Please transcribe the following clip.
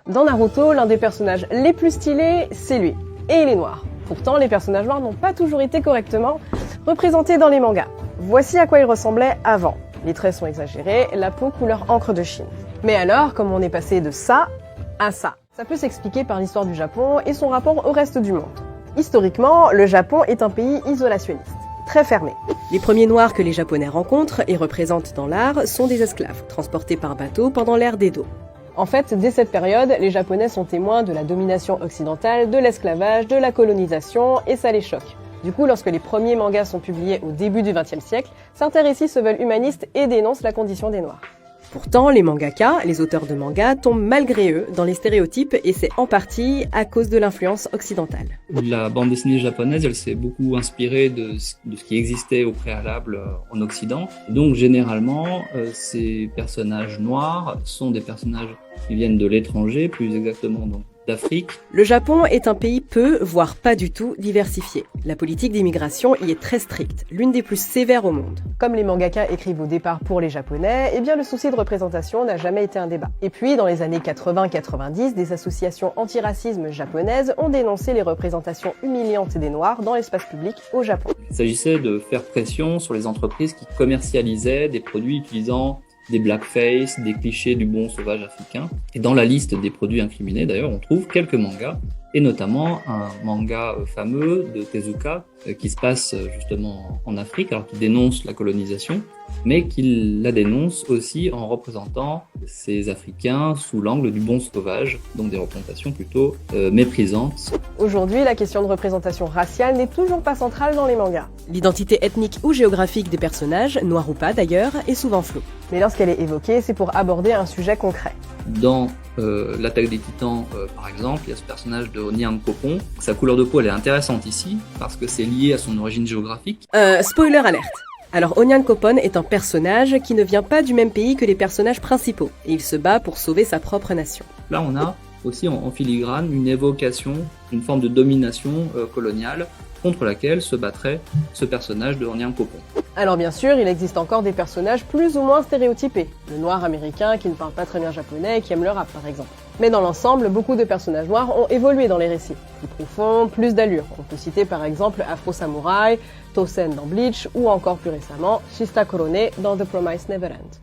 Dans Naruto, l'un des personnages les plus stylés, c'est lui. Et il est noir. Pourtant, les personnages noirs n'ont pas toujours été correctement représentés dans les mangas. Voici à quoi il ressemblait avant. Les traits sont exagérés, la peau couleur encre de Chine. Mais alors, comment on est passé de ça à ça? Ça peut s'expliquer par l'histoire du Japon et son rapport au reste du monde. Historiquement, le Japon est un pays isolationniste, très fermé. Les premiers noirs que les Japonais rencontrent et représentent dans l'art sont des esclaves, transportés par bateau pendant l'ère d'Edo. En fait, dès cette période, les Japonais sont témoins de la domination occidentale, de l'esclavage, de la colonisation, et ça les choque. Du coup, lorsque les premiers mangas sont publiés au début du XXe siècle, certains récits se veulent humanistes et dénoncent la condition des Noirs. Pourtant, les mangaka, les auteurs de mangas, tombent malgré eux dans les stéréotypes et c'est en partie à cause de l'influence occidentale. La bande dessinée japonaise, elle s'est beaucoup inspirée de ce qui existait au préalable en Occident. Donc généralement, ces personnages noirs sont des personnages qui viennent de l'étranger, plus exactement donc d'Afrique. Le Japon est un pays peu, voire pas du tout, diversifié. La politique d'immigration y est très stricte, l'une des plus sévères au monde. Comme les mangaka écrivent au départ pour les Japonais, eh bien le souci de représentation n'a jamais été un débat. Et puis, dans les années 80-90, des associations antiracisme japonaises ont dénoncé les représentations humiliantes des Noirs dans l'espace public au Japon. Il s'agissait de faire pression sur les entreprises qui commercialisaient des produits utilisant des blackface, des clichés du bon sauvage africain. Et dans la liste des produits incriminés, d'ailleurs, on trouve quelques mangas, et notamment un manga fameux de Tezuka, qui se passe justement en Afrique, alors qu'il dénonce la colonisation, mais qu'il la dénonce aussi en représentant ces Africains sous l'angle du bon sauvage, donc des représentations plutôt méprisantes. Aujourd'hui, la question de représentation raciale n'est toujours pas centrale dans les mangas. L'identité ethnique ou géographique des personnages, noirs ou pas d'ailleurs, est souvent floue. Mais lorsqu'elle est évoquée, c'est pour aborder un sujet concret. Dans l'attaque des Titans, par exemple, il y a ce personnage de Onian Copon. Sa couleur de peau, elle est intéressante ici, parce que c'est lié à son origine géographique. Spoiler alerte. Alors Onian Copon est un personnage qui ne vient pas du même pays que les personnages principaux, et il se bat pour sauver sa propre nation. Là, on a aussi en filigrane une évocation, une forme de domination coloniale, contre laquelle se battrait ce personnage de Onian Copon. Alors bien sûr, il existe encore des personnages plus ou moins stéréotypés. Le noir américain qui ne parle pas très bien japonais et qui aime le rap par exemple. Mais dans l'ensemble, beaucoup de personnages noirs ont évolué dans les récits. Plus profonds, plus d'allure. On peut citer par exemple Afro Samurai, Tosen dans Bleach ou encore plus récemment Shista Korone dans The Promised Neverland.